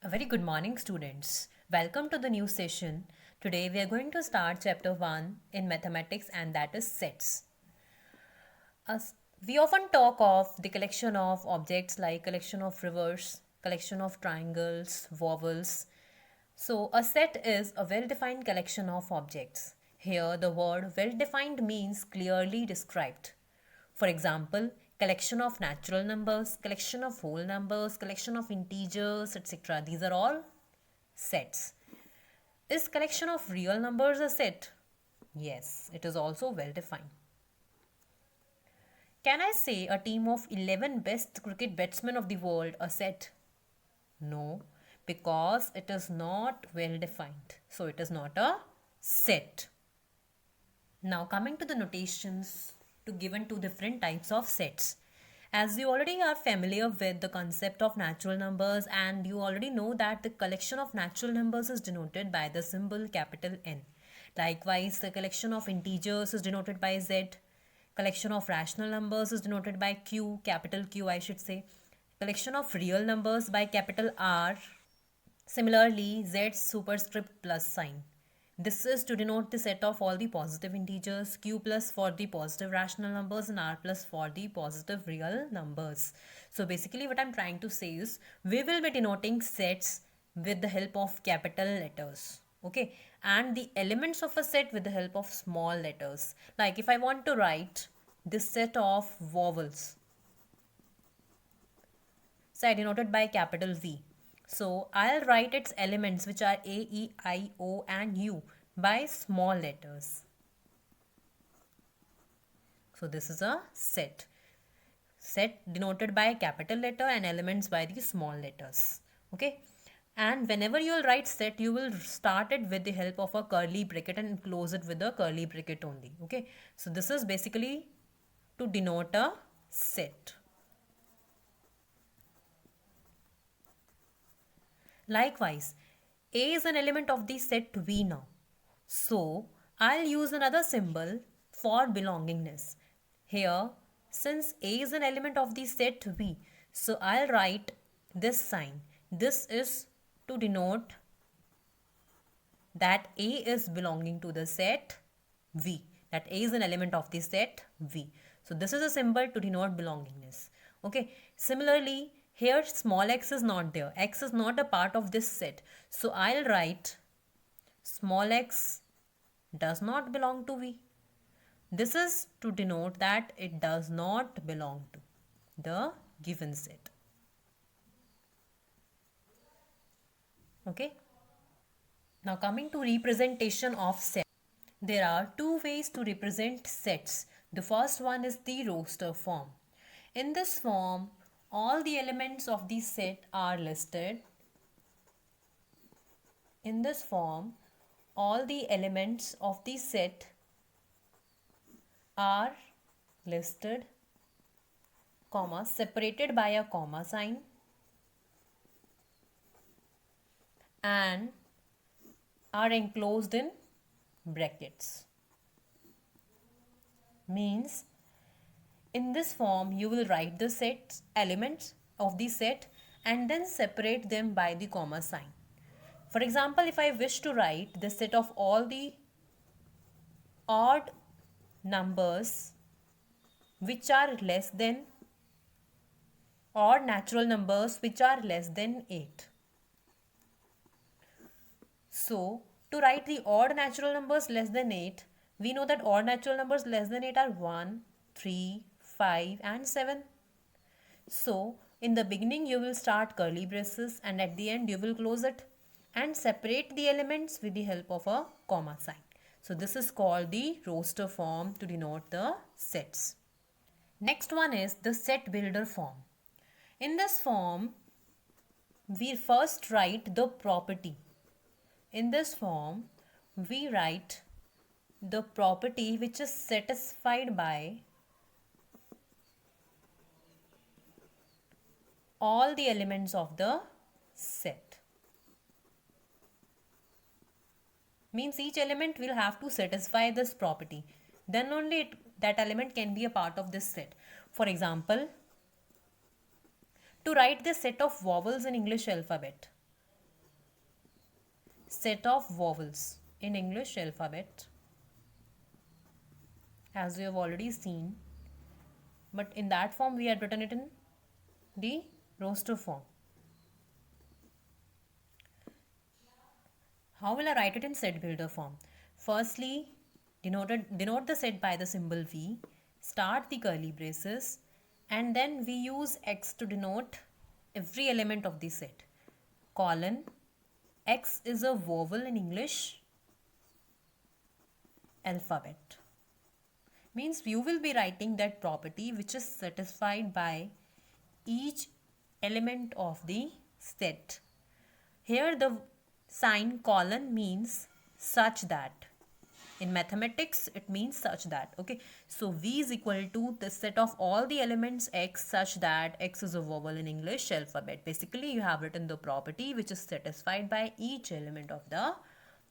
A very good morning, students. Welcome to the new session. Today we are going to start chapter 1 in mathematics, and that is sets. As we often talk of the collection of objects like collection of rivers, collection of triangles, vowels. So a set is a well-defined collection of objects. Here the word well-defined means clearly described. For example, collection of natural numbers, collection of whole numbers, collection of integers, etc. These are all sets. Is collection of real numbers a set? Yes, it is also well defined. Can I say a team of 11 best cricket batsmen of the world a set? No, because it is not well defined. So it is not a set. Now coming to the notations to given two different types of sets. As you already are familiar with the concept of natural numbers, and you already know that the collection of natural numbers is denoted by the symbol capital N. Likewise, the collection of integers is denoted by Z. Collection of rational numbers is denoted by Q, capital Q I should say. Collection of real numbers by capital R. Similarly, Z superscript plus sign. This is to denote the set of all the positive integers, Q plus for the positive rational numbers and R plus for the positive real numbers. So basically what I'm trying to say is we will be denoting sets with the help of capital letters. Okay, and the elements of a set with the help of small letters. Like if I want to write this set of vowels, so I denoted by capital V. So I'll write its elements, which are A, E, I, O and U, by small letters. So this is a set. Set denoted by capital letter and elements by the small letters. Okay. And whenever you will write set, you will start it with the help of a curly bracket and close it with a curly bracket only. Okay. So this is basically to denote a set. Likewise, A is an element of the set V now. So, I'll use another symbol for belongingness. Here, since A is an element of the set V, so I'll write this sign. This is to denote that A is belonging to the set V. That A is an element of the set V. So, this is a symbol to denote belongingness. Okay. Similarly, here small x is not there. X is not a part of this set. So I'll write small x does not belong to V. This is to denote that it does not belong to the given set. Okay. Now coming to representation of sets. There are two ways to represent sets. The first one is the roster form. In this form, all the elements of the set are listed. In this form, all the elements of the set are listed, comma, separated by a comma sign, and are enclosed in brackets. Means in this form, you will write the set elements of the set and then separate them by the comma sign. For example, if I wish to write the set of all the odd numbers which are less than odd natural numbers which are less than 8. So, to write the odd natural numbers less than 8, we know that odd natural numbers less than 8 are 1, 3, 5 and 7. So, in the beginning you will start curly braces and at the end you will close it and separate the elements with the help of a comma sign. So, this is called the roster form to denote the sets. Next one is the set builder form. In this form, we first write the property. In this form, we write the property which is satisfied by all the elements of the set. Means each element will have to satisfy this property. Then only that element can be a part of this set. For example, to write this set of vowels in English alphabet, set of vowels in English alphabet, as we have already seen, but in that form we had written it in the roster form. How will I write it in set builder form? Firstly, denote the set by the symbol V, start the curly braces, and then we use X to denote every element of the set. Colon, X is a vowel in English alphabet. Means you will be writing that property which is satisfied by each element of the set. Here the sign colon means such that. In mathematics, it means such that. Okay, so V is equal to the set of all the elements X such that X is a vowel in English alphabet. Basically, you have written the property which is satisfied by each element of the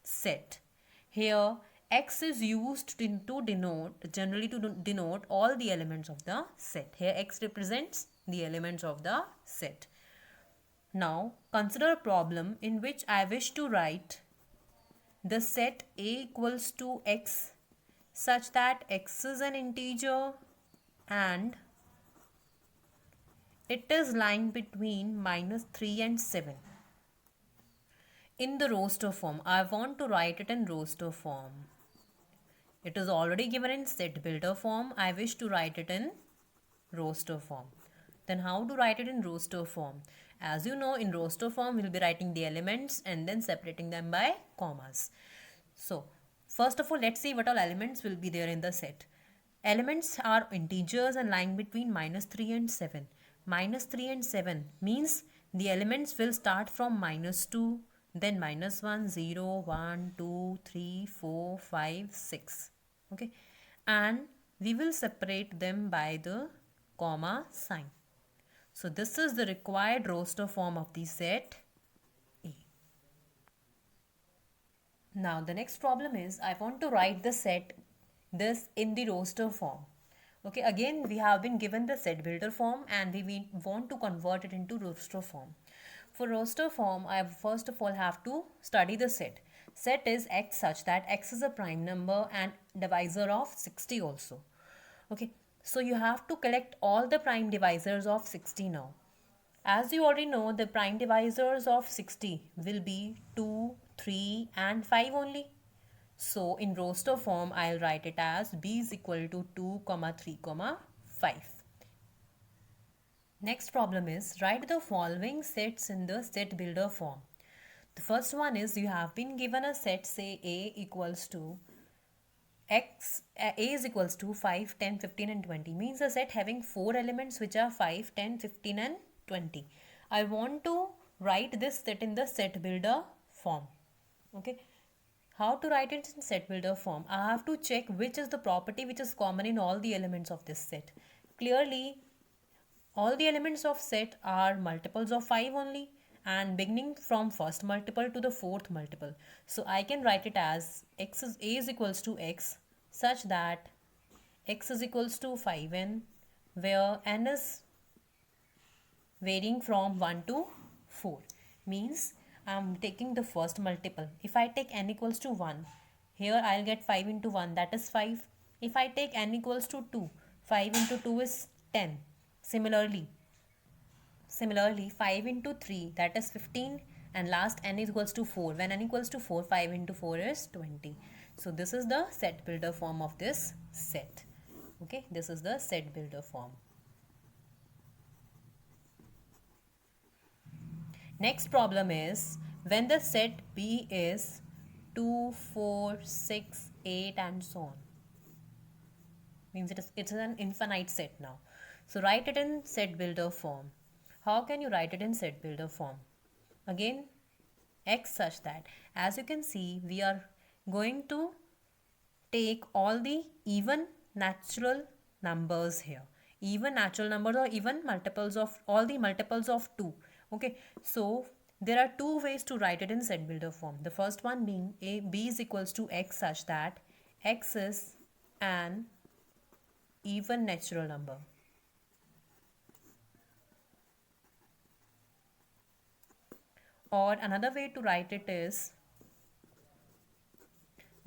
set. Here, X is used to denote, generally to denote all the elements of the set. Here, X represents the elements of the set. Now, consider a problem in which I wish to write the set A equals to X such that X is an integer and it is lying between -3 and 7. In the roster form, I want to write it in roster form. It is already given in set builder form. I wish to write it in roster form. Then how to write it in roster form? As you know, in roster form, we'll be writing the elements and then separating them by commas. So, first of all, let's see what all elements will be there in the set. Elements are integers and lying between -3 and 7. -3 and 7 means the elements will start from -2, then -1, 0, 1, 2, 3, 4, 5, 6. Okay, and we will separate them by the comma sign. So this is the required roster form of the set A. Now the next problem is I want to write the set this in the roster form. Okay, again we have been given the set builder form and we want to convert it into roster form. For roster form, I first of all have to study the set. Set is X such that X is a prime number and divisor of 60 also. Okay, so you have to collect all the prime divisors of 60 now. As you already know, the prime divisors of 60 will be 2, 3 and 5 only. So in roster form, I'll write it as B is equal to 2, 3, 5. Next problem is write the following sets in the set builder form. The first one is you have been given a set, say A equals to X, A is equals to 5, 10, 15 and 20. Means a set having 4 elements which are 5, 10, 15 and 20. I want to write this set in the set builder form. Okay. How to write it in set builder form? I have to check which is the property which is common in all the elements of this set. Clearly, all the elements of set are multiples of 5 only and beginning from first multiple to the fourth multiple. So I can write it as A is equals to X such that X is equals to 5n where n is varying from 1 to 4. Means I'm taking the first multiple. If I take n equals to 1, here I'll get 5 into 1, that is 5. If I take n equals to 2, 5 into 2 is 10. Similarly 5 into 3, that is 15, and last n is equals to 4. When n equals to 4, 5 into 4 is 20. So this is the set builder form of this set. Okay, this is the set builder form. Next problem is when the set B is 2, 4, 6, 8 and so on. Means it's an infinite set now. So write it in set builder form. How can you write it in set builder form? Again, X such that, as you can see, we are going to take all the even natural numbers here. Even natural numbers or even multiples of all the multiples of 2. Okay, so there are two ways to write it in set builder form. The first one being B is equals to X such that X is an even natural number. Or another way to write it is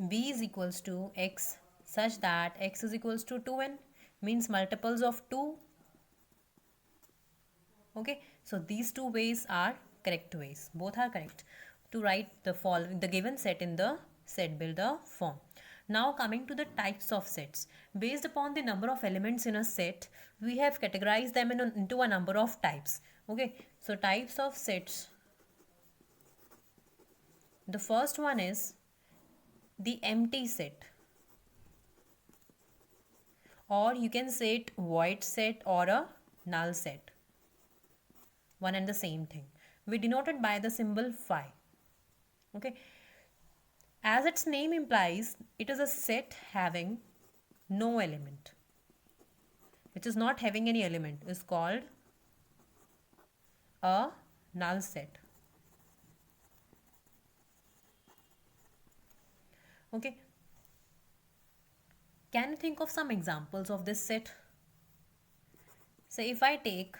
b is equals to x such that x is equals to 2n, means multiples of 2. Okay, so these two ways are correct ways. Both are correct to write the given set in the set builder form. Now coming to the types of sets. Based upon the number of elements in a set, we have categorized them into a number of types. Okay, so types of sets. The first one is the empty set, or you can say it void set or a null set. One and the same thing. We denote it by the symbol phi. Okay, as its name implies, it is a set having no element, which is not having any element, is called a null set. Okay, can you think of some examples of this set? Say if I take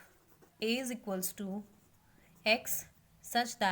a is equals to x such that